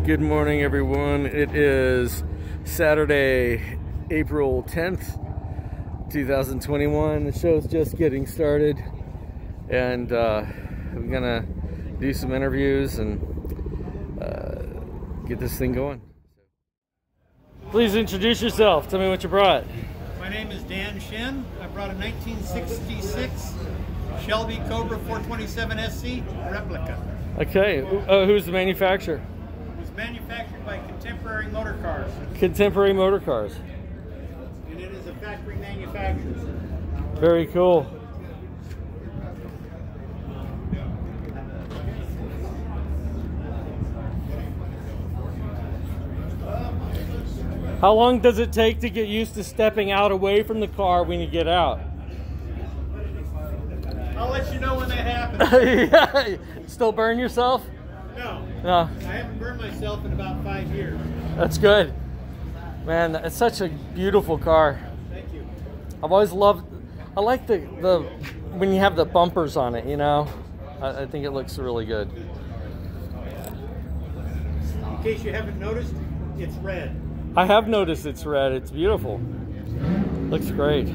Good morning, everyone. It is Saturday, April 10th, 2021. The show's just getting started, and we're gonna do some interviews and get this thing going. Please introduce yourself. Tell me what you brought. My name is Dan Shin. I brought a 1966 Shelby Cobra 427 SC replica. Okay, who's the manufacturer? It was manufactured by Contemporary Motor Cars. Contemporary Motor Cars. And it is a factory manufacturer. Very cool. How long does it take to get used to stepping out away from the car when you get out? I'll let you know when that happens. Yeah. Still burn yourself? No. No. I haven't burned myself in about 5 years. That's good. Man, it's such a beautiful car. Thank you. I've always loved, I like the when you have the bumpers on it, you know? I think it looks really good. In case you haven't noticed, it's red. I have noticed it's red. It's beautiful. Looks great.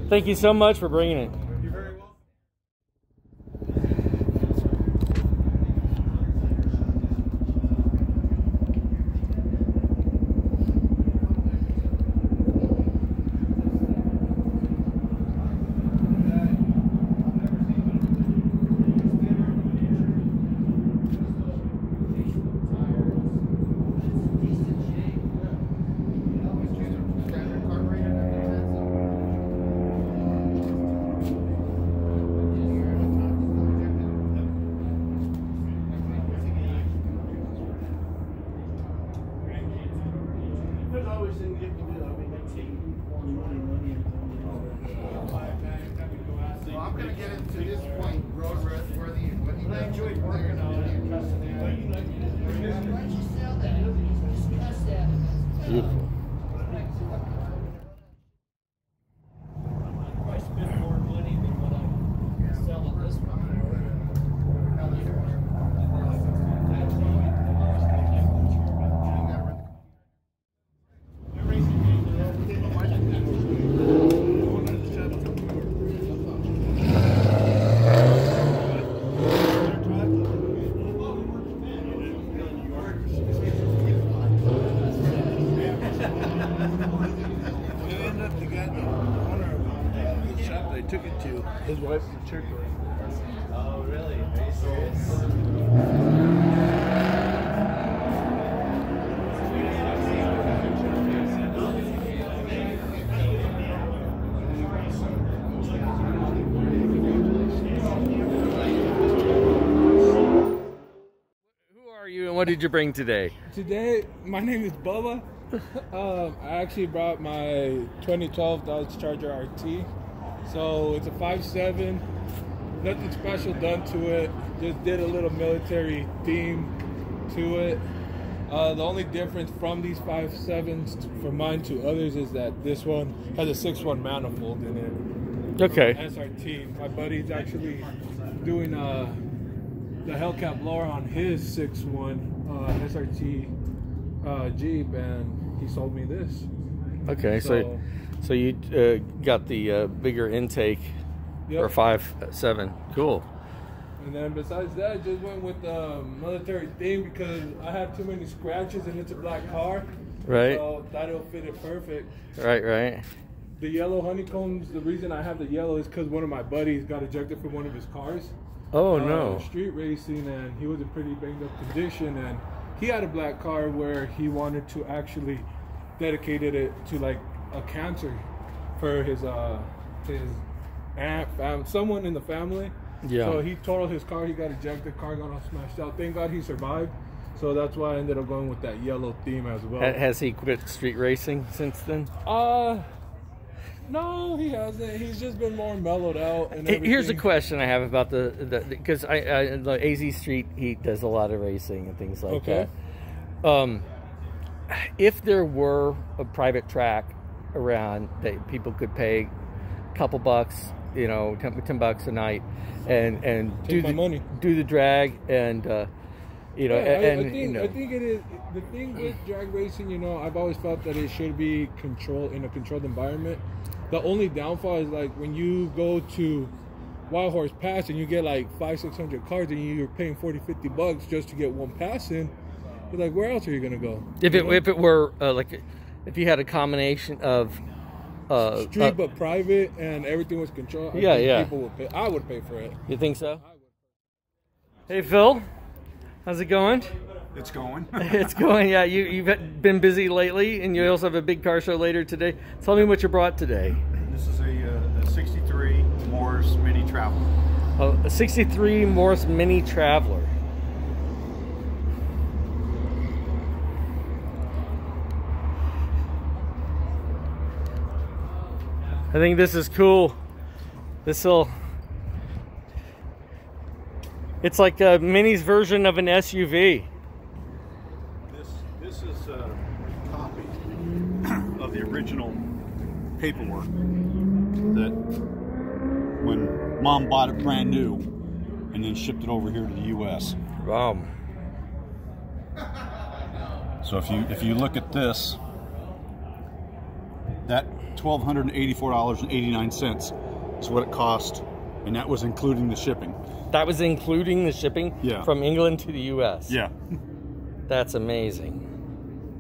Thank you so much for bringing it. You're very welcome. So I'm going to get into this point, roadworthy, what he does. Beautiful. I spend more money than what I sell at this point. They took it to his wife in Turkey. Oh, really? Are you serious? Who are you and what did you bring today? Today, my name is Bubba. I actually brought my 2012 Dodge Charger RT. So it's a 5.7, nothing special done to it. Just did a little military theme to it. The only difference from these 5.7s from mine to others is that this one has a 6.1 manifold in it. Okay. SRT. My buddy's actually doing the Hellcat blower on his 6.1 SRT Jeep, and he sold me this. Okay, so you got the bigger intake, Yep. or 5.7. Cool. And then besides that, just went with the military theme because I have too many scratches and it's a black car. Right. So that'll fit it perfect. Right. The yellow honeycombs, the reason I have the yellow is because one of my buddies got ejected from one of his cars. Oh no. Street racing, and he was in pretty banged up condition, and he had a black car where he wanted to actually dedicated it to like a cancer for his aunt, someone in the family. Yeah. So he totaled his car. He got ejected. Car got all smashed out. Thank God he survived. So that's why I ended up going with that yellow theme as well. Has he quit street racing since then? No, he hasn't. He's just been more mellowed out. And Here's a everything. question I have about the because the AZ Street Heat does a lot of racing and things like Okay. that. If there were a private track around that people could pay a couple bucks, you know, $10 a night, and Take my money. do the drag and You know, I think it is the thing with drag racing. You know, I've always felt that it should be controlled in a controlled environment. The only downfall is like when you go to Wild Horse Pass and you get like 500-600 cars and you're paying $40-50 just to get one pass in. You're like, where else are you gonna go? If it were like if you had a combination of street but private and everything was controlled, I think people would pay. I would pay for it. You think so? Hey Phil, how's it going? It's going. It's going. Yeah, you've been busy lately, and you also have a big car show later today. Tell me what you brought today. This is a 63 Morris Mini Traveler. Oh, a 63 Morris Mini Traveler. I think this is cool. It's like a Mini's version of an SUV. This is a copy of the original paperwork that when Mom bought it brand new and then shipped it over here to the U.S. Wow. So if you look at this, that $1,284.89 is what it cost, and that was including the shipping. That was including the shipping from England to the U.S. Yeah. That's amazing.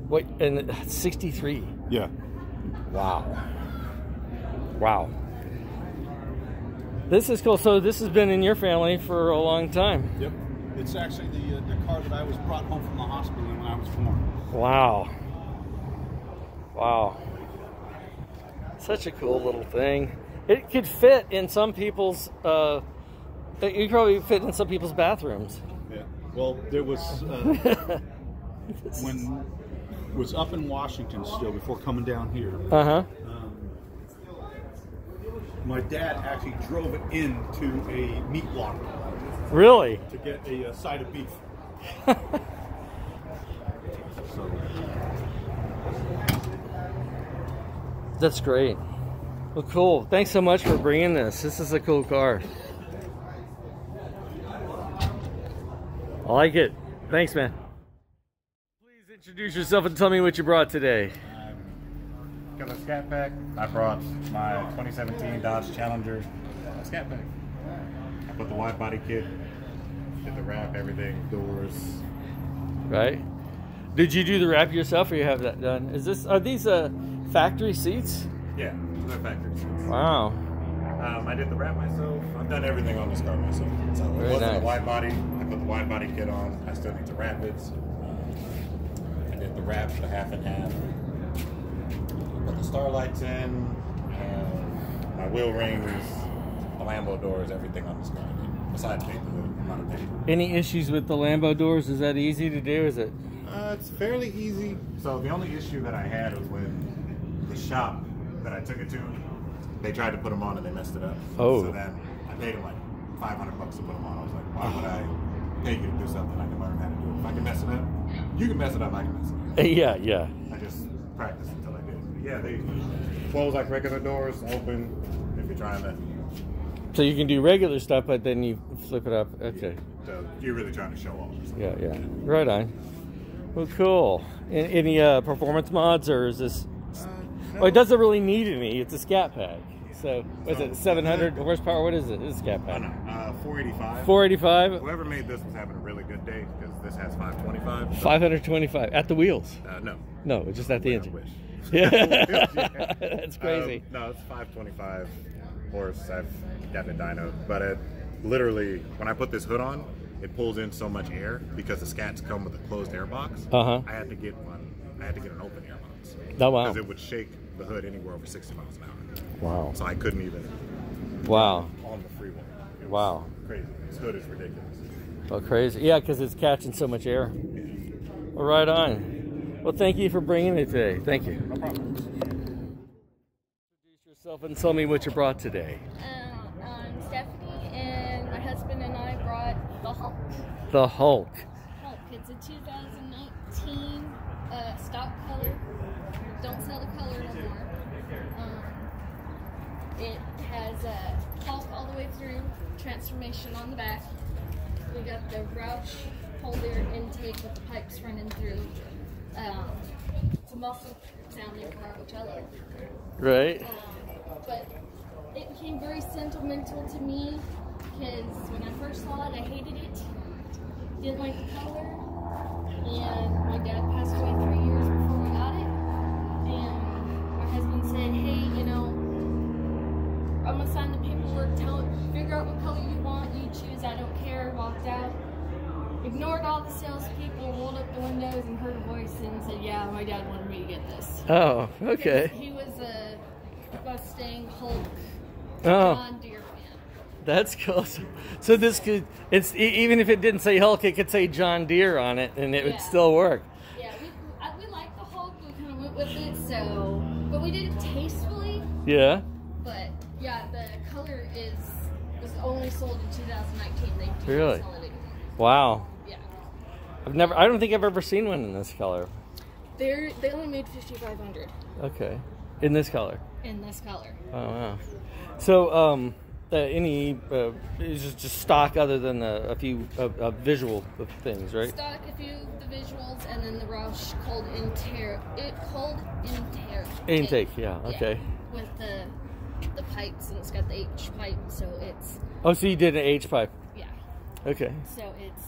Wait, and 63. Yeah. Wow. Wow. This is cool. So this has been in your family for a long time. Yep. It's actually the car that I was brought home from the hospital when I was born. Wow. Wow. Such a cool little thing. It could fit in some people's it could probably fit in some people's bathrooms. Yeah. Well, there was when it was up in Washington still before coming down here. My dad actually drove it into a meat locker. Really? To get a side of beef. So. That's great. Well, cool. Thanks so much for bringing this. This is a cool car. I like it. Thanks, man. Please introduce yourself and tell me what you brought today. Got a Scat Pack. I brought my 2017 Dodge Challenger Scat Pack. I put the wide body kit, did the wrap, everything, doors. Right. Did you do the wrap yourself, or you have that done? Are these factory seats? Yeah, they're factory seats. Wow. I did the wrap myself. I've done everything on this car myself. So it wasn't a wide body. I put the wide body kit on. I still need to wrap it. I did the wrap, the half and half. Put the starlights in, my wheel rings, the Lambo doors, everything on this car. Besides paper, not a paper. Any issues with the Lambo doors? Is that easy to do? Is it? It's fairly easy. So the only issue that I had was when the shop that I took it to, they tried to put them on and they messed it up. Oh. So then I paid them like $500 to put them on. I was like, why would I pay you to do something I can learn how to do? If I can mess it up, you can mess it up, I can mess it up. Yeah, yeah. I just practiced until I did. Yeah, they close like regular doors, open if you're trying to. So you can do regular stuff, but then you flip it up. Okay. So you're really trying to show off. Yeah, yeah. Right on. Well, cool. Any performance mods, or is this? No. Oh, it doesn't really need any. It's a Scat Pack. So, what is it? 700 horsepower? What is it? It's a Scat Pack. 485. 485. Whoever made this was having a really good day because this has 525. So. 525 at the wheels. No. No, it's just at the engine. I wish. Yeah. That's crazy. No, it's 525 horse. I've got the dyno, but it literally, when I put this hood on, it pulls in so much air because the Scats come with a closed air box. I had to get one. I had to get an open air box. Oh wow! Because it would shake the hood anywhere over 60 miles an hour. Wow! So I couldn't even. Wow! On the freeway. Wow! Crazy. This hood is ridiculous. Oh, crazy! Yeah, because it's catching so much air. Yeah. Well, right on. Well, thank you for bringing it today. Thank you. No problem. Introduce yourself and tell me what you brought today. I'm Stephanie, and my husband and I brought the Hulk. The Hulk. Hulk. It's a 2019 stock color. Don't sell the color no more. It has a Hulk all the way through, transformation on the back. We got the Roush cold air intake with the pipes running through. It's a muffled sounding car, which I love. Right. But it became very sentimental to me because when I first saw it, I hated it. Didn't like the color. And my dad passed away 3 years before we got it. And my husband said, hey, you know, I'm going to sign the paperwork, figure out what color you want, you choose, I don't care, walked out. Ignored all the salespeople, rolled up the windows and heard a voice and said, yeah, my dad wanted me to get this. Oh, okay. He was a Mustang Hulk Oh. John Deere fan. That's cool. So this could, it's even if it didn't say Hulk, it could say John Deere on it, and it would still work. Yeah, we like the Hulk. We kind of went with it, so, but we did it tastefully. Yeah. But yeah, the color was only sold in 2019. They do Really? not sell it anymore. Wow. Yeah. I don't think I've ever seen one in this color. They only made 5,500 Okay. In this color. in this color. Oh wow. So any is just stock other than a few visual things, right? Stock, a few of the visuals, and then the Roush cold Intake, yeah. Okay. With the pipes, and it's got the H pipe, so it's. Oh, so you did an H pipe. Yeah. Okay. So it's.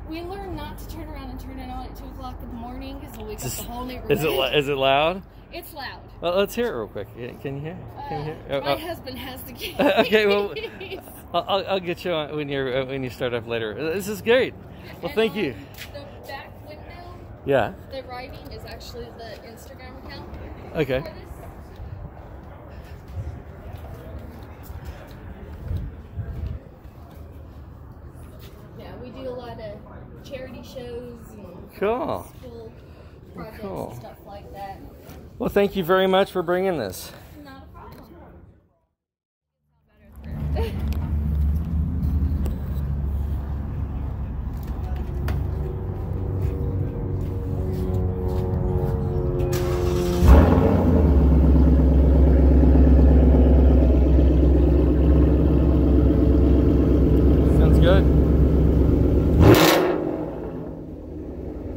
We learned not to turn around and turn it on at 2 o'clock in the morning because we'll wake up the whole neighborhood. Is it loud? It's loud. Well, let's hear it real quick. Can you hear? Can you hear? My husband has the keys. Okay, well, I'll get you on when you start up later. This is great. Well, And thank you. The back window. Yeah. The writing is actually the Instagram account. Okay. For this. Yeah, we do a lot of charity shows and Cool. school projects Cool. and stuff like that. Well, thank you very much for bringing this. Not a problem. Sounds good.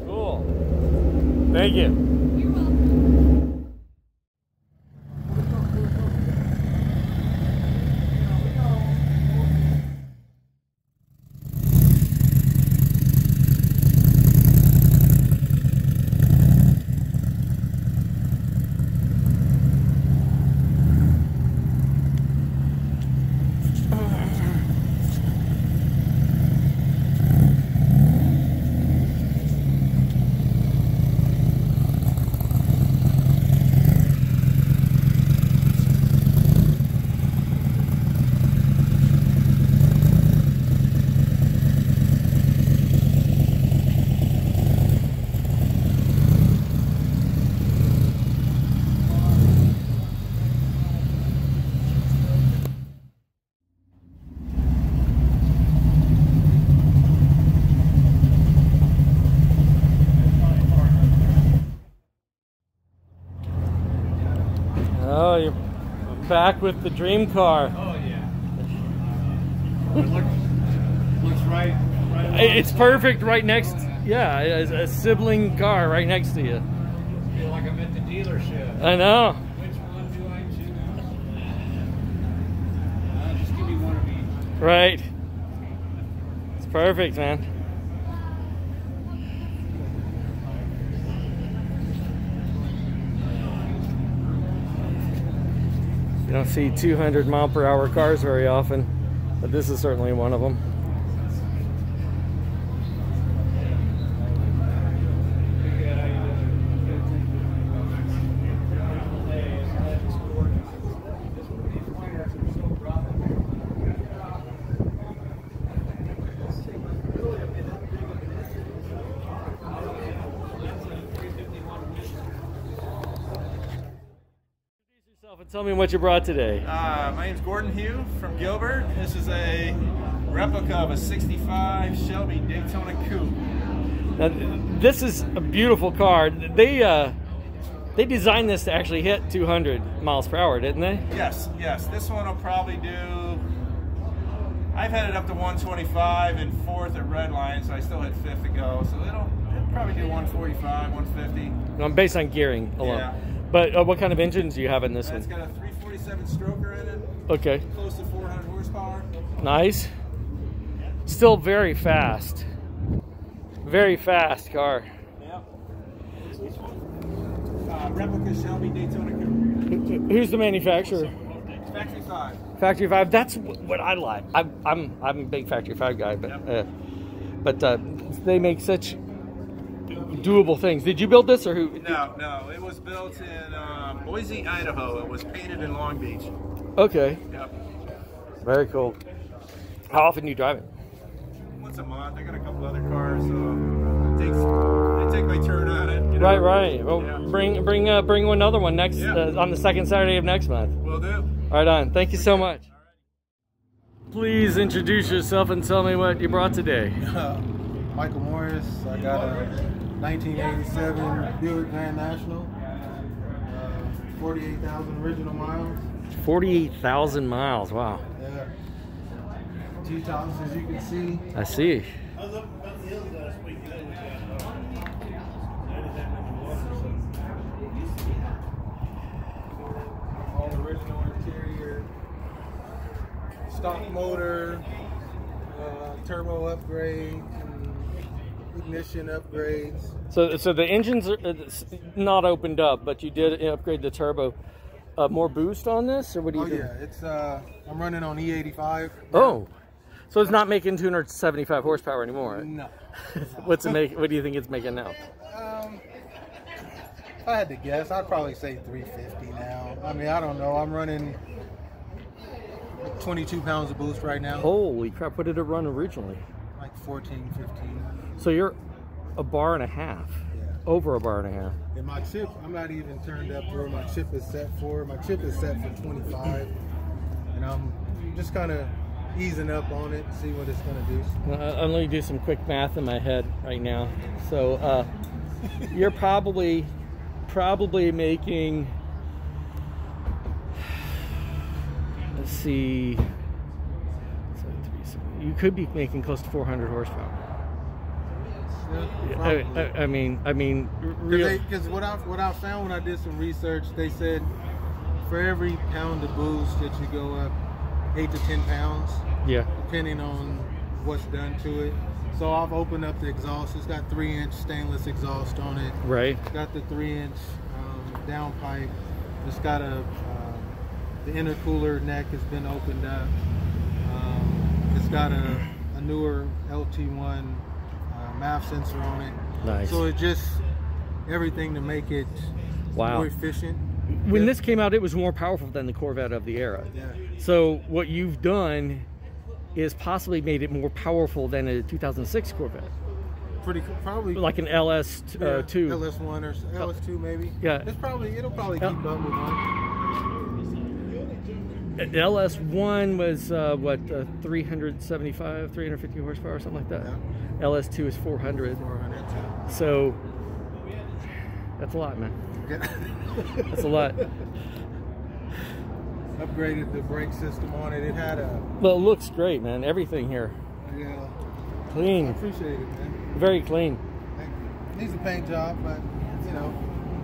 Cool. Thank you. You're welcome. Oh, you're back with the dream car. Oh yeah. Looks right. It's perfect right next. Yeah, a sibling car right next to you. I feel like I'm at the dealership. I know. Which one do I choose? Just give me one of each. Right. It's perfect, man. You don't see 200-mile-per-hour cars very often, but this is certainly one of them. And tell me what you brought today. My name's Gordon Hugh from Gilbert. This is a replica of a 65 Shelby Daytona Coupe. Now, this is a beautiful car. They designed this to actually hit 200 miles per hour, didn't they? Yes. This one will probably do, I've had it up to 125 and 4th at Redline, so I still had 5th to go. So it'll probably do 145, 150. Based on gearing alone. Yeah. But what kind of engines do you have in this one? It's got a 347 stroker in it. Okay. Close to 400 horsepower. Nice. Still very fast. Very fast car. Yep. Replica Shelby Daytona Coupe. Who's the manufacturer? Factory 5. Factory 5. That's what I like. I'm a big Factory 5 guy, but they make such doable things. Did you build this or who? No. It was built in Boise, Idaho. It was painted in Long Beach. Okay. Yep. Very cool. How often do you drive it? Once a month. I got a couple other cars, so I take my turn on it. You know? Right. Well, yeah. Bring another one next on the second Saturday of next month. Will do. Right on. Thank you so much. Please introduce yourself and tell me what you brought today. Michael Morris. I got a 1987 Buick Grand National. 48,000 original miles. 48,000 miles. Wow. Yeah. T-tops, as you can see. I see. All original interior. Stock motor. Turbo upgrades. Ignition upgrades. So the engines are not opened up, but you did upgrade the turbo. More boost on this, or what do you do? Yeah, it's I'm running on E85. Oh, so it's not making 275 horsepower anymore. No. What's it make? What do you think it's making now? If I had to guess, I'd probably say 350 now. I mean, I don't know. I'm running 22 pounds of boost right now. Holy crap! What did it run originally? Like 14, 15. So you're a bar and a half. Yeah. Over a bar and a half. And my chip, I'm not even turned up to where my chip is set for. My chip is set for 25. And I'm just kind of easing up on it, see what it's going to do. I'm going to do some quick math in my head right now. So you're probably making, let's see, you could be making close to 400 horsepower. Yeah, I mean, really. Because what I found when I did some research, they said for every pound of boost that you go up 8 to 10 pounds. Yeah. Depending on what's done to it. So I've opened up the exhaust. It's got 3-inch stainless exhaust on it. Right. It's got the 3-inch downpipe. It's got the intercooler neck has been opened up. It's got a newer LT1 MAF sensor on it. Nice. So it just everything to make it more efficient. When this came out, it was more powerful than the Corvette of the era. Yeah. So what you've done is possibly made it more powerful than a 2006 Corvette. Probably like an LS2. LS1 or LS2 maybe. Yeah. It'll probably keep up with one. LS1 was what 375, 350 horsepower or something like that. Yeah. LS2 is 400. 400. So that's a lot, man. Yeah. That's a lot. Upgraded the brake system on it. It had a. Well, it looks great, man. Everything here. Yeah. Clean. I appreciate it, man. Very clean. Thank you. Needs a paint job, but you know,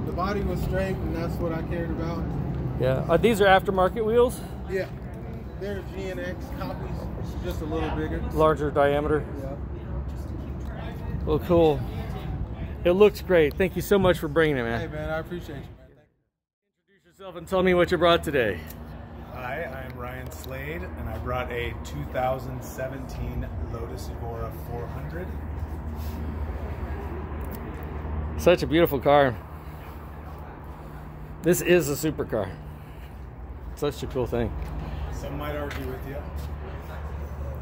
the body was straight, and that's what I cared about. Yeah. These are aftermarket wheels? Yeah. They're GNX copies, just a little bigger. Larger diameter. Yeah. Well, cool. It looks great. Thank you so much for bringing it, man. Hey, man, I appreciate you, man. Introduce yourself and tell me what you brought today. Hi, I'm Ryan Slade, and I brought a 2017 Lotus Evora 400. Such a beautiful car. This is a supercar. Such a cool thing. Some might argue with you.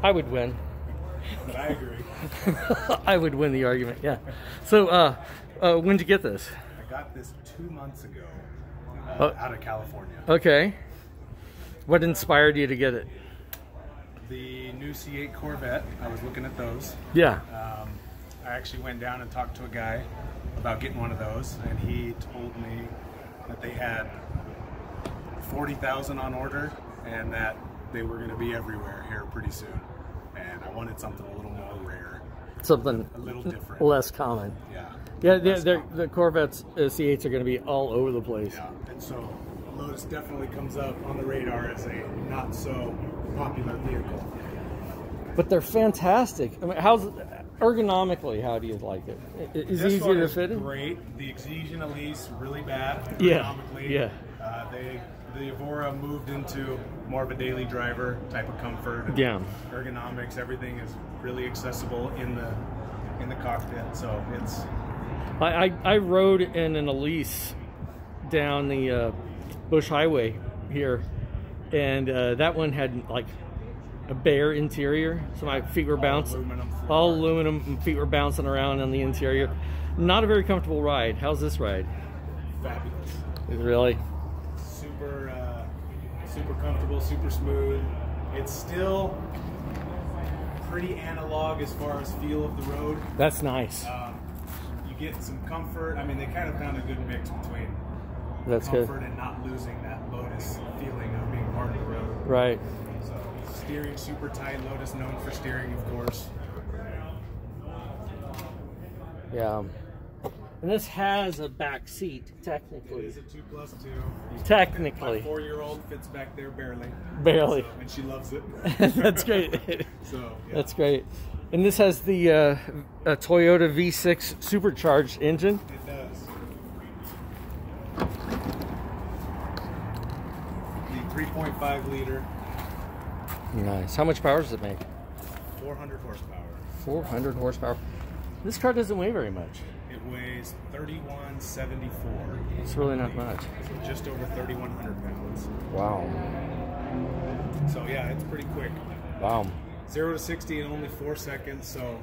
I would win. But I agree. I would win the argument, yeah. So, when did you get this? I got this 2 months ago out of California. Okay. What inspired you to get it? The new C8 Corvette. I was looking at those. Yeah. I actually went down and talked to a guy about getting one of those, and he told me that they had 40,000 on order and that they were going to be everywhere here pretty soon. and I wanted something a little more rare. Something a little different. Less common. Yeah. Yeah, the Corvettes C8s are going to be all over the place. Yeah, and so Lotus definitely comes up on the radar as a not so popular vehicle. But they're fantastic. I mean, ergonomically, how do you like it? Is it easier to fit in? Great. The Exige and Elise really bad ergonomically. Yeah. The Evora moved into more of a daily driver type of comfort. Yeah. Ergonomics, everything is really accessible in the cockpit. So it's. I rode in an Elise down the Bush Highway here, and that one had like a bare interior, so my feet were bouncing. All aluminum, and feet were bouncing around on the interior. Not a very comfortable ride. How's this ride? Fabulous. Really? Super comfortable, super smooth. It's still pretty analog as far as feel of the road. That's nice. You get some comfort. I mean, they kind of found a good mix between comfort and not losing that Lotus feeling of being part of the road. Right. So steering super tight. Lotus known for steering, of course. Yeah. And this has a back seat, technically. It is a 2+2. Technically. My 4-year-old fits back there barely. Barely. So, and she loves it. That's great. So, yeah. That's great. And this has the Toyota V6 supercharged engine. It does. The 3.5 liter. Nice. How much power does it make? 400 horsepower. 400 horsepower. This car doesn't weigh very much. It weighs 3174. It's really not much. So just over 3,100 pounds. Wow. So yeah, it's pretty quick. Wow. 0 to 60 in only 4 seconds. So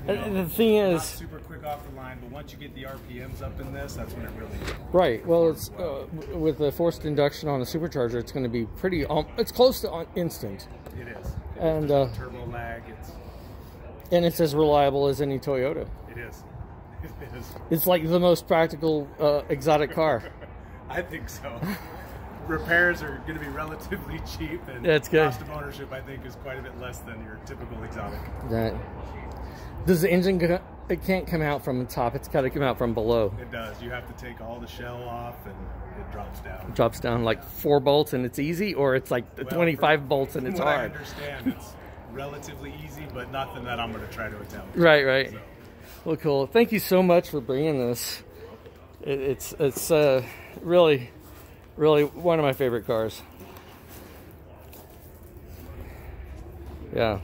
the thing is, not super quick off the line, but once you get the RPMs up in this, that's when it really. Right. Well, it's with the forced induction on a supercharger, it's going to be pretty. It's close to instant. It is. And turbo lag. And it's as reliable as any Toyota. It is. It is. It's like the most practical exotic car. I think so. Repairs are going to be relatively cheap, and that's good. Cost of ownership, I think, is quite a bit less than your typical exotic. Right. Does the engine? It can't come out from the top. It's got to come out from below. It does. You have to take all the shell off, and it drops down. It drops down like 4 bolts, and it's easy, or it's like 25 bolts, and it's hard. I understand it's relatively easy, but nothing that I'm going to try to attempt. Right. Right. So. Well, cool. Thank you so much for bringing this. It's really one of my favorite cars. Yeah.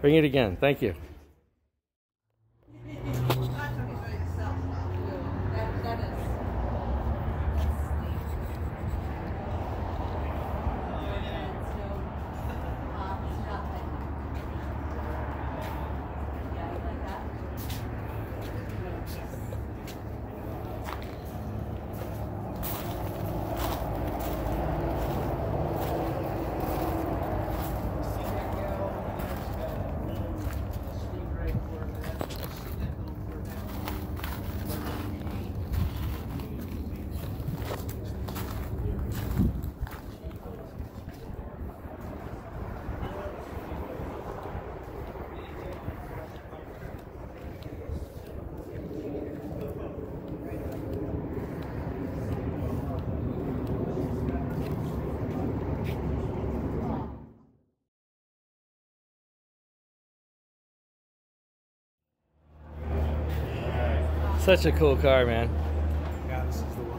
Bring it again. Thank you. Such a cool car, man. Yeah, this is the one.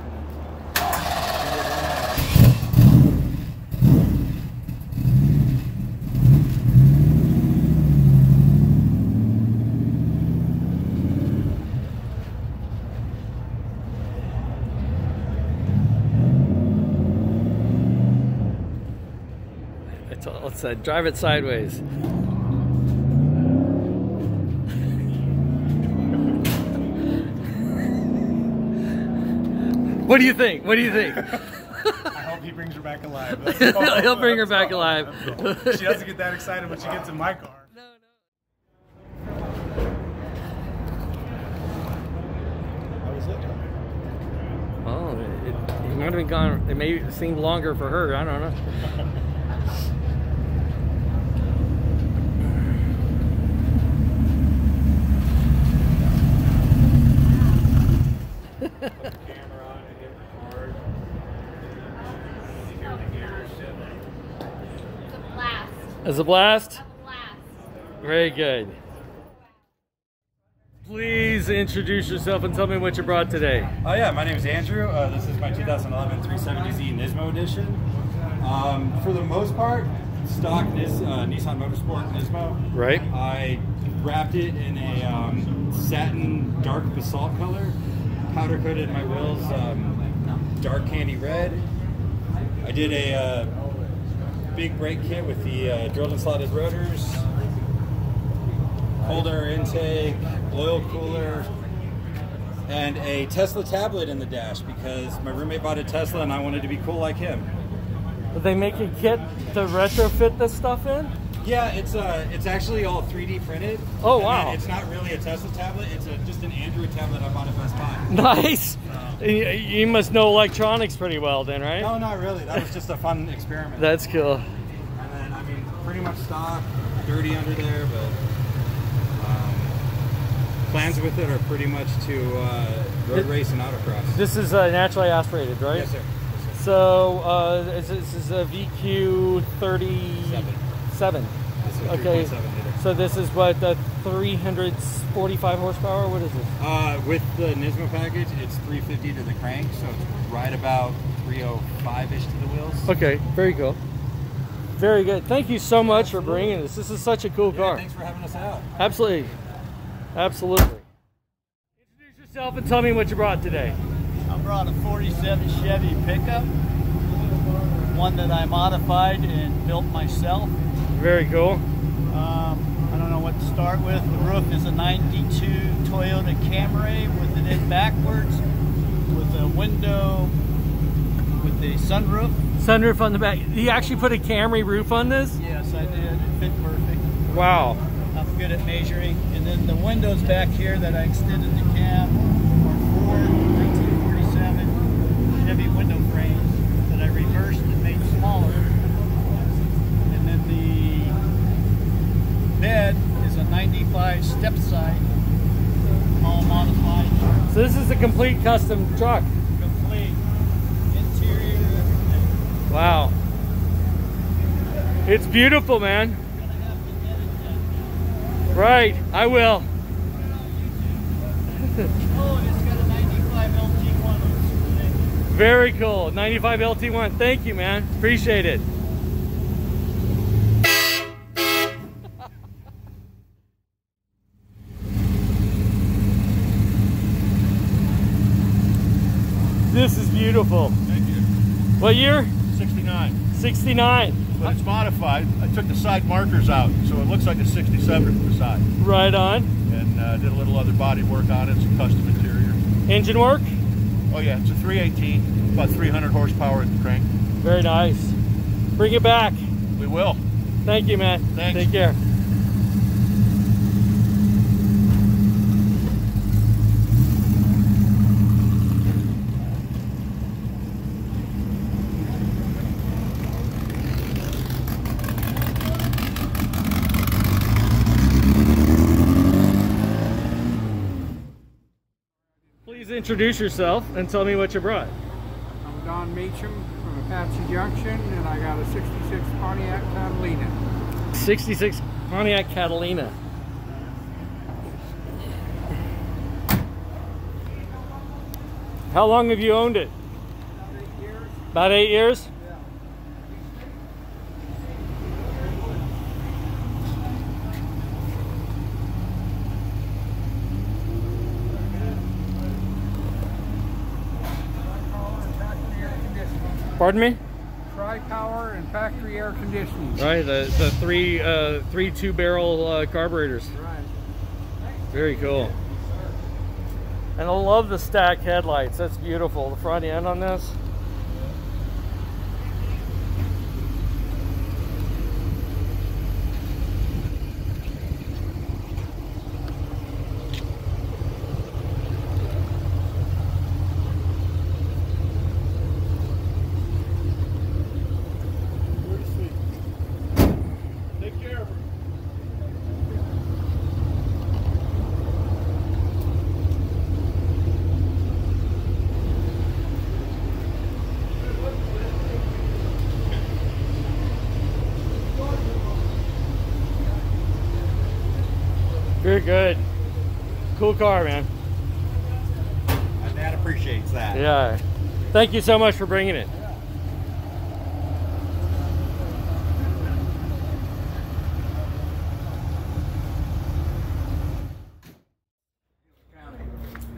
Let's drive it sideways. What do you think? What do you think? I hope he brings her back alive. He'll bring her back alive. She doesn't get that excited when she gets in my car. No. That was it. Oh, it might have been gone. It may seem longer for her. I don't know. Put the camera on and hit record. You hear the gears shit. It's a blast. It's a blast? A blast. Very good. Please introduce yourself and tell me what you brought today. Oh yeah, my name is Andrew. This is my 2011 370Z Nismo edition. For the most part, stock Nissan Motorsport Nismo. Right. I wrapped it in a satin dark basalt color, powder coated my wheels dark candy red. I did a big brake kit with the drilled and slotted rotors, cold air intake, oil cooler, and a Tesla tablet in the dash because my roommate bought a Tesla and I wanted to be cool like him. Did they make a kit to retrofit this stuff in? Yeah, it's actually all 3D printed. Oh wow! It's not really a Tesla tablet. It's just an Android tablet I bought at Best Buy. Nice. You must know electronics pretty well, then, right? No, not really. That was just a fun experiment. That's cool. And then, I mean, pretty much stock, dirty under there, but plans with it are pretty much to road race and autocross. This is naturally aspirated, right? Yes, sir. So this is a VQ 37. Okay. So this is what, 345 horsepower? What is this? With the Nismo package, it's 350 to the crank, so it's right about 305-ish to the wheels. Okay, very cool. Very good. Thank you so much for bringing this. This is such a cool car. Thanks for having us out. Absolutely. Absolutely. Introduce yourself and tell me what you brought today. I brought a 47 Chevy pickup, one that I modified and built myself. Very cool. I don't know what to start with. The roof is a 92 Toyota Camry with it in backwards, with a window, with the sunroof. Sunroof on the back. You actually put a Camry roof on this? Yes, I did. It fit perfect. Wow. I'm good at measuring. And then the windows back here that I extended the cab are 4 1947 Chevy window frames that I reversed and made smaller. And then the bed is a 95 step side, all modified. So this is a complete custom truck. Complete interior, everything. Wow. It's beautiful, man. Right, I will. Oh, and it's got a 95 LT1. Very cool. 95 LT1. Thank you, man. Appreciate it. This is beautiful. Thank you. What year? 69. 69. But it's modified. I took the side markers out, so it looks like a 67 from the side. Right on. And did a little other body work on it, some custom interior. Engine work? Oh yeah, it's a 318, about 300 horsepower at the crank. Very nice. Bring it back. We will. Thank you, man. Thanks. Take care. Please introduce yourself and tell me what you brought. I'm Don Meacham from Apache Junction, and I got a 66 Pontiac Catalina. 66 Pontiac Catalina. How long have you owned it? About 8 years. Pardon me? Tri-power and factory air conditioning. Right, the three 2-barrel carburetors. Right. Very cool. And I love the stack headlights. That's beautiful. The front end on this. Good. Cool car, man. My dad appreciates that. Yeah. Thank you so much for bringing it.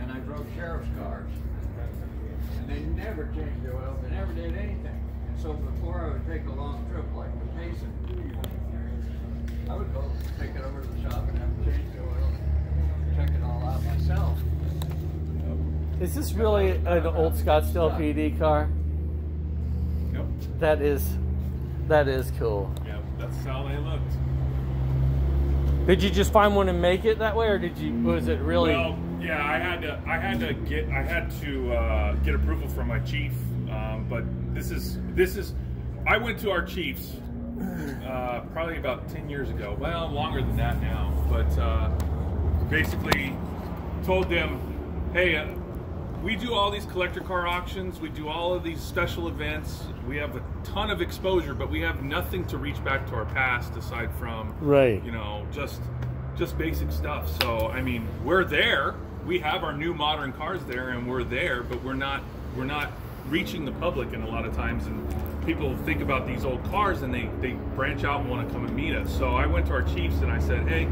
And I drove sheriff's cars. And they never changed the oil. They never did anything. And so before I would take a long trip like the Mesa, I would go take it over to the shop and have them change the oil. Check it all out myself. Is this really an old Scottsdale PD car? Yep. That is cool. Yeah, that's how they looked. Did you just find one and make it that way, or was it really? Well, yeah, I had to get approval from my chief, but this is. I went to our chiefs probably about 10 years ago. Well, longer than that now, but basically told them, hey. We do all these collector car auctions. We do all of these special events. We have a ton of exposure, but we have nothing to reach back to our past aside from, right, you know, just basic stuff. So, I mean, we're there. We have our new modern cars there, and we're there, but we're not reaching the public. And a lot of times, and people think about these old cars, and they branch out and want to come and meet us. So I went to our chiefs and I said, hey,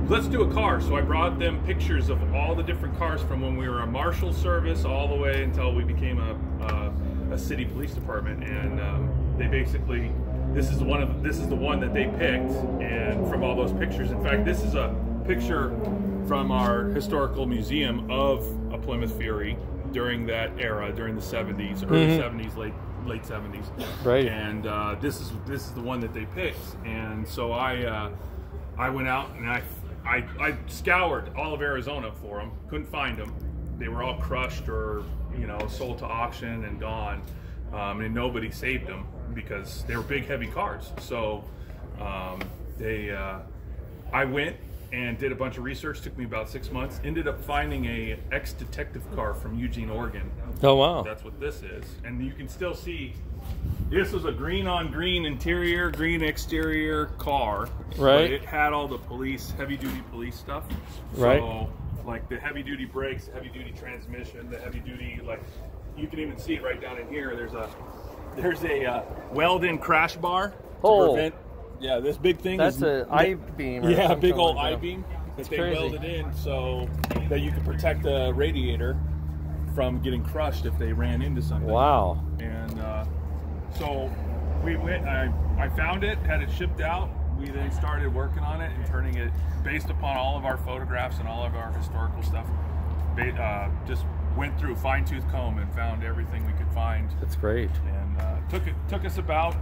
let's do a car. So I brought them pictures of all the different cars from when we were a marshal service all the way until we became a city police department. And they basically, this is the one that they picked, and from all those pictures. In fact, this is a picture from our historical museum of a Plymouth Fury during that era, during the 70s, early 70s, late 70s. Right. And this is the one that they picked. And so I went out and I scoured all of Arizona for them. Couldn't find them. They were all crushed or, you know, sold to auction and gone. And nobody saved them because they were big, heavy cars. So I went and did a bunch of research. Took me about 6 months. Ended up finding a ex-detective car from Eugene, Oregon. Oh, wow. That's what this is. And you can still see this was a green on green interior, green exterior car. Right. But it had all the heavy duty police stuff. Right. So like the heavy duty brakes, the heavy duty transmission, the heavy duty, like you can even see it right down in here. There's a weld-in crash bar to prevent. Yeah, this big thing. That's an I-beam. Yeah, big old I-beam that they crazy. welded in so that you could protect the radiator from getting crushed if they ran into something. Wow. And so we went, I found it, had it shipped out. We then started working on it and turning it based upon all of our photographs and all of our historical stuff. Just went through fine-tooth comb and found everything we could find. That's great. And took us about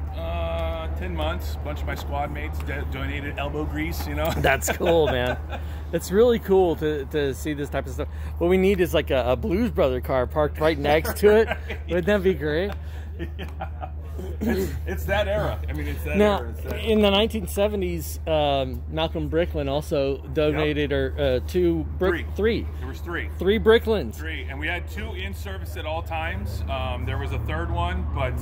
10 months. A bunch of my squad mates donated elbow grease, you know. That's cool, man. It's really cool to see this type of stuff. What we need is like a Blues Brother car parked right next to it. Wouldn't that be great? Yeah. It's that era. I mean, it's that now, era. In the 1970s, Malcolm Bricklin also donated three. There was three. Three Bricklins. Three, and we had two in service at all times. There was a third one, but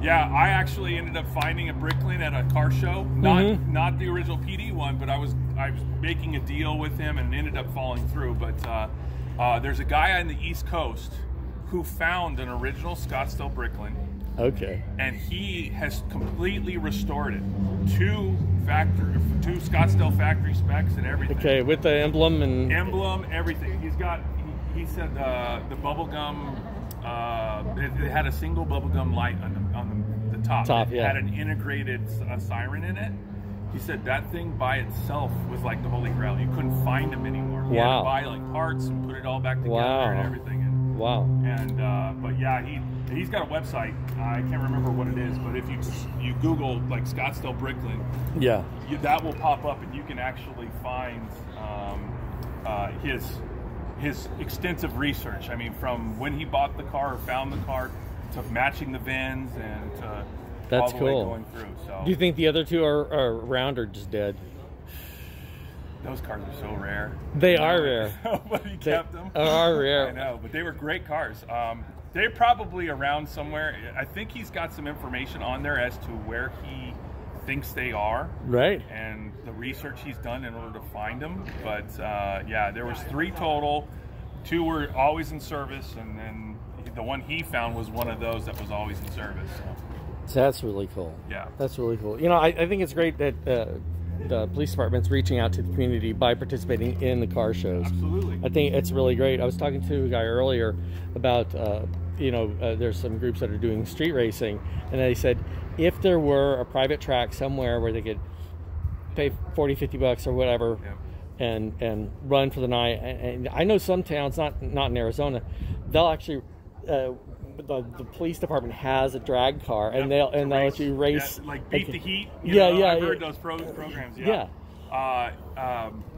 yeah, I actually ended up finding a Bricklin at a car show. Not the original PD one, but I was making a deal with him and ended up falling through. But there's a guy on the East Coast who found an original Scottsdale Bricklin. Okay. And he has completely restored it to Scottsdale factory specs and everything. Okay, with the emblem and everything. He said the bubble gum. It had a single bubble gum light on the top. It had an integrated siren in it. He said that thing by itself was like the holy grail. You couldn't find them anymore. He had to buy like parts and put it all back together and everything. But yeah, he's got a website. I can't remember what it is, but if you Google like Scottsdale Bricklin, that will pop up, and you can actually find his extensive research. I mean, from when he bought the car or found the car to matching the VINs and to all the way going through. So, do you think the other two are around or just dead? Those cars are so rare. They are rare. Nobody kept them. Are rare. I know, but they were great cars. They're probably around somewhere. I think he's got some information on there as to where he thinks they are. Right. And the research he's done in order to find them. But yeah, there was 3 total. 2 were always in service, and then the one he found was one of those that was always in service. So that's really cool. Yeah. That's really cool. You know, I think it's great that the police department's reaching out to the community by participating in the car shows. Absolutely. I think it's really great. I was talking to a guy earlier about, there's some groups that are doing street racing, and they said if there were a private track somewhere where they could pay $40-50 or whatever, and run for the night. And I know some towns, not in Arizona, they'll actually the police department has a drag car, and they'll let you race, like Beat the Heat. I've heard those programs.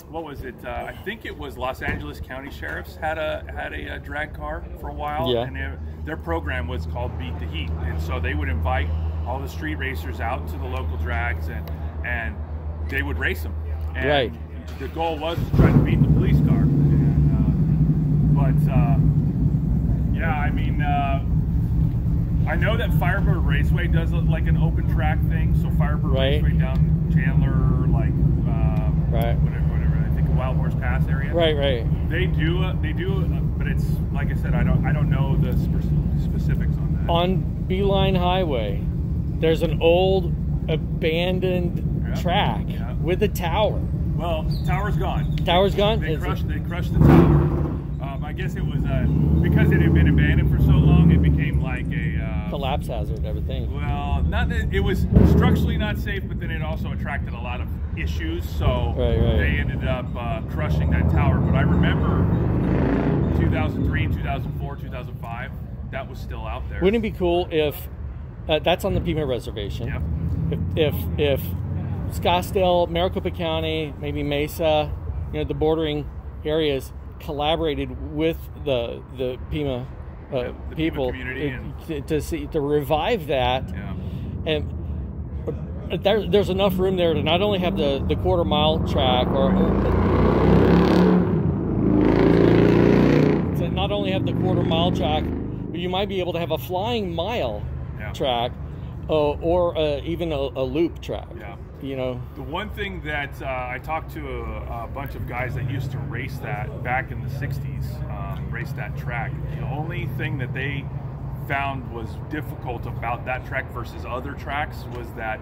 What was it? I think it was Los Angeles County Sheriffs had a drag car for a while, and their program was called Beat the Heat, and so they would invite all the street racers out to the local drags, and they would race them. And the goal was to try to beat the police car. Yeah, I mean, I know that Firebird Raceway does like an open track thing. So Firebird Raceway down Chandler, like whatever. I think Wild Horse Pass area. Right. They do, but it's like I said, I don't know the specifics on that. On Beeline Highway, there's an old abandoned track with a tower. Well, tower's gone. Tower's gone? They crushed the tower. I guess it was because it had been abandoned for so long, it became like a collapse hazard, everything. Well, it was structurally not safe, but then it also attracted a lot of issues, so they ended up crushing that tower. But I remember 2003, 2004, 2005, that was still out there. Wouldn't it be cool if that's on the Pima Reservation? Yep. If Scottsdale, Maricopa County, maybe Mesa, the bordering areas collaborated with the Pima people to revive that, and there's enough room there to not only have the quarter-mile track but you might be able to have a flying mile track or even a loop track. The one thing that I talked to a bunch of guys that used to race that back in the 60s, race that track. The only thing that they found was difficult about that track versus other tracks was that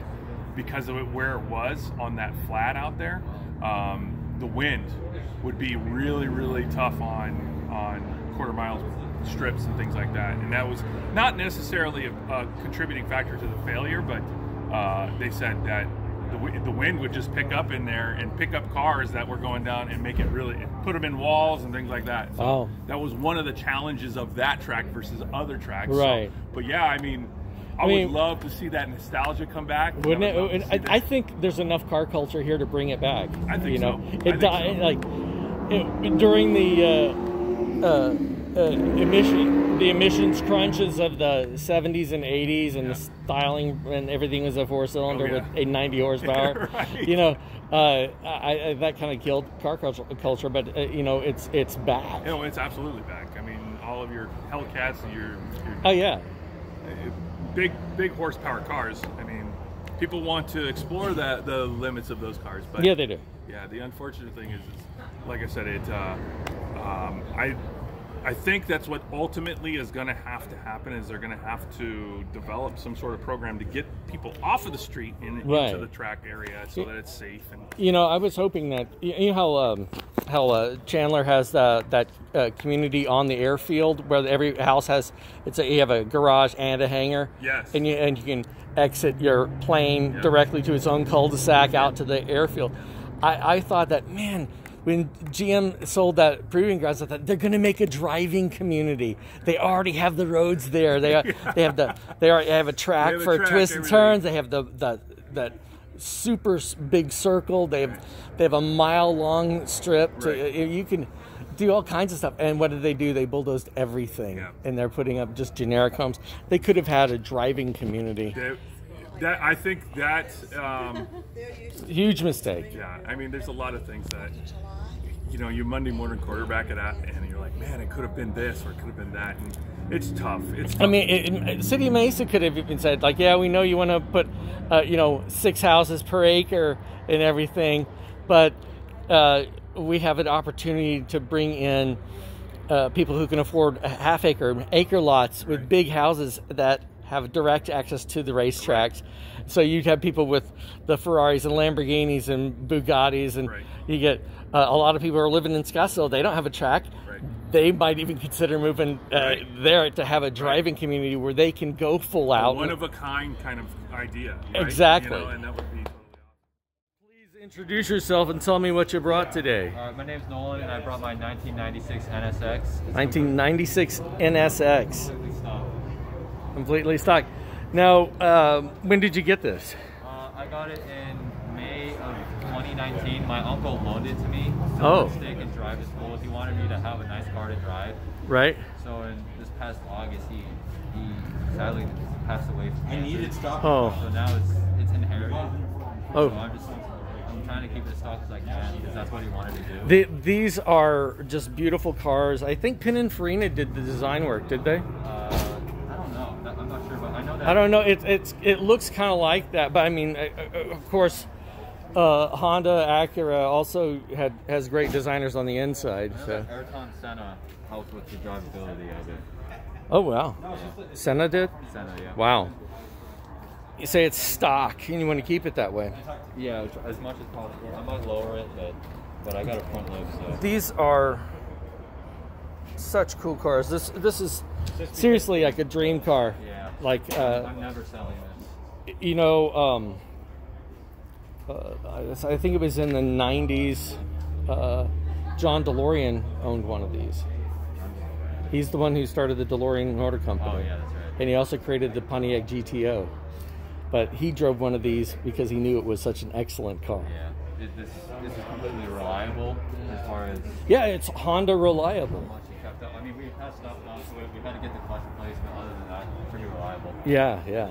because of where it was on that flat out there, the wind would be really, really tough on quarter mile strips and things like that. And that was not necessarily a contributing factor to the failure, but they said that the wind would just pick up in there and pick up cars that were going down and make it really put them in walls and things like that. So that was one of the challenges of that track versus other tracks. Right. So, but yeah, I would love to see that nostalgia come back. Wouldn't it? I think there's enough car culture here to bring it back. I think so. During the emissions crunches of the 70s and 80s, and the styling and everything was a 4-cylinder with a 90 horsepower. That kind of killed car culture, but it's back. It's absolutely back. I mean, all of your Hellcats, your big horsepower cars. I mean, people want to explore the limits of those cars, but they do. Yeah, the unfortunate thing is like I said, I think that's what ultimately is going to have to happen, is they're going to have to develop some sort of program to get people off of the street and into the track area so that it's safe. And I was hoping that how Chandler has that community on the airfield where every house has you have a garage and a hangar. Yes. And you can exit your plane directly to its own cul-de-sac out to the airfield. I thought that, man, when GM sold that proving grounds, I thought they're going to make a driving community. They already have the roads there. They have a track for twists and turns. They have that super big circle. They have a mile-long strip. You can do all kinds of stuff. And what did they do? They bulldozed everything, and they're putting up just generic homes. They could have had a driving community. I think that's huge mistake. Yeah, I mean, there's a lot of things that you Monday morning quarterback it at, and you're like, man, it could have been this or it could have been that, It's tough. It's tough. I mean, City of Mesa could have even said, like, yeah, we know you want to put, 6 houses per acre and everything, but we have an opportunity to bring in people who can afford acre lots with big houses that have direct access to the racetracks. So you'd have people with the Ferraris and Lamborghinis and Bugattis, and you get a lot of people who are living in Scottsdale. They don't have a track. They might even consider moving there to have a driving community where they can go full out. A one-of-a-kind kind of idea. Right? Exactly. And that would be totally awesome. Please introduce yourself and tell me what you brought today. My name's Nolan, and I brought my 1996 NSX. 1996 NSX. Completely stock. Now, when did you get this? I got it in May of 2019. My uncle loaned it to me to stick and drive to school. He wanted me to have a nice car to drive. Right. So in this past August, he sadly passed away from cancer. He needed stock. Oh. So now it's inherited. Oh. So I'm trying to keep it stock as I can because that's what he wanted to do. These are just beautiful cars. I think Pininfarina did the design work, did they? I'm not sure, but I know that. I don't know. It looks kind of like that, but I mean, of course, Honda, Acura also has great designers on the inside. So. Ayrton Senna helped with the drivability of it. Oh wow, Senna did. Senna, yeah. Wow. You say it's stock, and you want to keep it that way. Yeah, as much as possible. I might lower it, but I got a front load. So. These are such cool cars. This is seriously like a dream car. Yeah. Like I'm never selling this. You know, I think it was in the 90s. John DeLorean owned one of these. He's the one who started the DeLorean Motor Company. Oh yeah, that's right. And he also created the Pontiac GTO. But he drove one of these because he knew it was such an excellent car. Yeah. This is completely reliable as far as. Yeah, it's Honda reliable. I mean, we had stuff done to it. We had to get the clutch replacement. Other than that, pretty reliable. Yeah.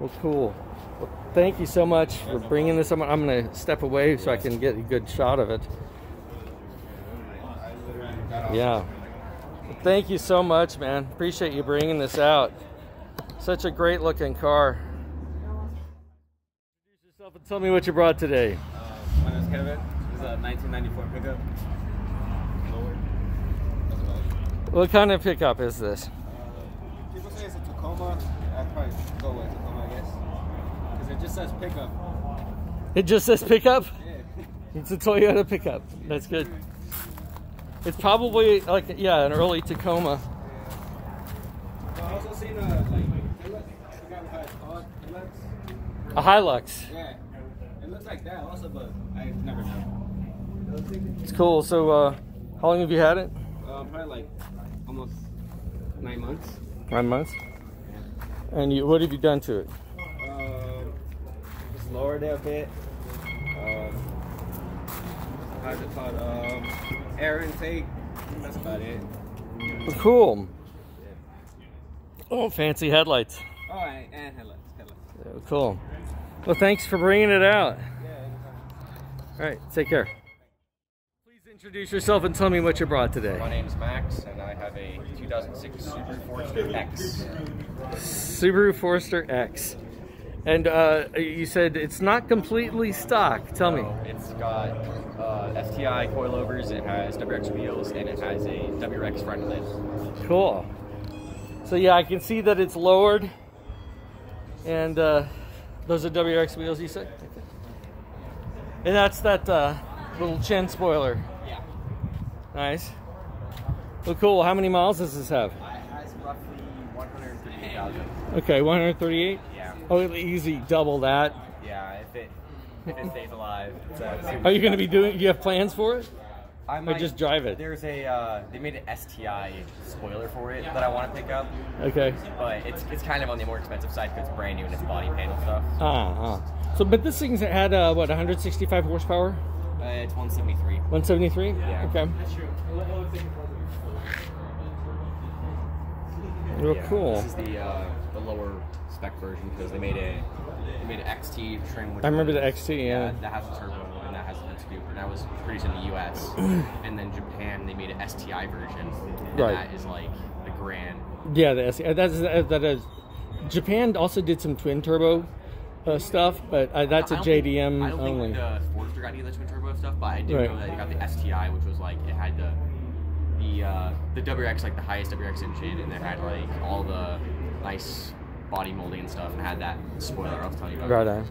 Well, cool. Well, thank you so much for bringing this. I'm going to step away so I can get a good shot of it. Yeah. Well, thank you so much, man. Appreciate you bringing this out. Such a great looking car. Introduce yourself and tell me what you brought today. My name is Kevin. This is a 1994 pickup. What kind of pickup is this? People say it's a Tacoma. I'd probably go with Tacoma, I guess. Because it just says pickup. It just says pickup? Yeah. It's a Toyota pickup. That's good. It's probably like, yeah, an early Tacoma. Yeah. I also seen a Hilux. Yeah. It looks like that also, but I've never known. It's cool. So, how long have you had it? Probably like almost 9 months. 9 months? And what have you done to it? Just lowered it a bit. How's it called? Air intake. That's about it. Cool. Oh, fancy headlights. Oh, and headlights. Yeah, cool. Well, thanks for bringing it out. All right, take care. Introduce yourself and tell me what you brought today. My name's Max, and I have a 2006 Subaru Forester X. Subaru Forester X. And you said it's not completely stock. Tell me. It's got STI coilovers, it has WRX wheels, and it has a WRX front lid. Cool. So yeah, I can see that it's lowered. And those are WRX wheels, you said? Okay. And that's that little chin spoiler. Yeah. Nice. Well, cool. How many miles does this have? It has roughly 138,000. Okay, 138? Yeah. Oh, easy, double that. Yeah, if it stays alive. Are you going to be doing, do you have plans for it? Or just drive it? There's a, they made an STI spoiler for it that I want to pick up. Okay. But it's kind of on the more expensive side because it's brand new and it's body panel stuff. So, but this thing's had, what, 165 horsepower? It's 173. 173? Yeah. Okay. Real cool. This is the lower spec version because they made an XT trim. Which I remember the XT, yeah. That has a turbo and that has a scoop, and that was produced in the US. And then Japan, they made an STI version. And Right. that is like the grand. Yeah, the SE. That is. Japan also did some twin turbo stuff, but that's a JDM I don't only. think the Forester got any of the twin turbo stuff, but I do know that it got the STI, which was like it had the WRX, like the highest WRX engine, and it had like all the nice body molding and stuff, and had that spoiler I was telling you about. Right on.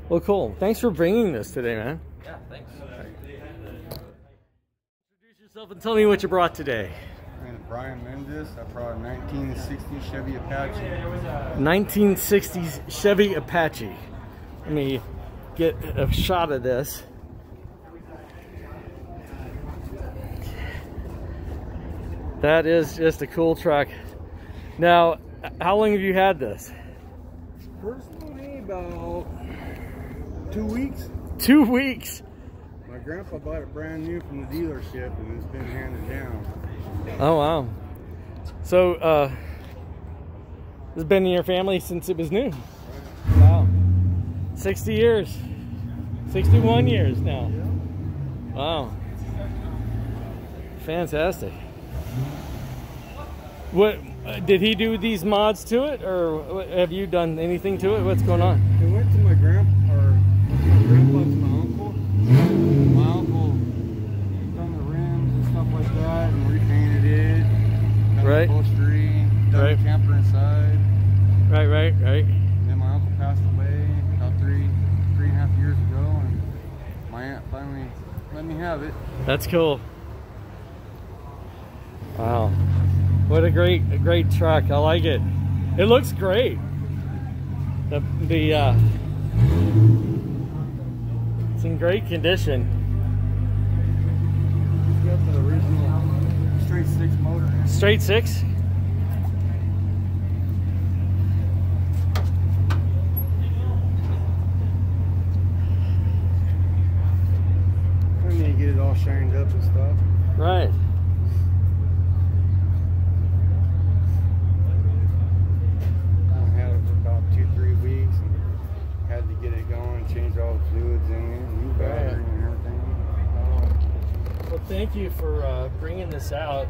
Well, cool. Thanks for bringing this today, man. Yeah, thanks. Introduce yourself and tell me what you brought today. And Brian Mendes. I brought a 1960 Chevy Apache. 1960s Chevy Apache. Let me get a shot of this. That is just a cool truck. Now, how long have you had this? Personally, about 2 weeks. 2 weeks? My grandpa bought it brand new from the dealership and it's been handed down. Oh, wow. So, it's been in your family since it was new? Wow. 60 years. 61 years now. Wow. Fantastic. What did he do these mods to it, or have you done anything to it? What's going on? It went to my grandpa, or my grandpa to my uncle. My uncle done the rims and stuff like that, and repainted it. Done Right. the upholstery, done the camper inside. Right. And then my uncle passed away about three and a half years ago, and my aunt finally let me have it. That's cool. Wow. What a great truck. I like it. It looks great. It's in great condition. It's got the original straight six motor in it. Straight six? I need to get it all shined up and stuff. Right. Had to get it going, change all the fluids in it, new battery and everything. Well, thank you for bringing this out.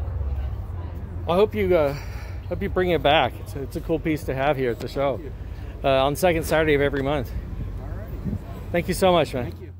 I hope you bring it back. It's a cool piece to have here at the show on second Saturday of every month. All right. Thank you so much, man. Thank you.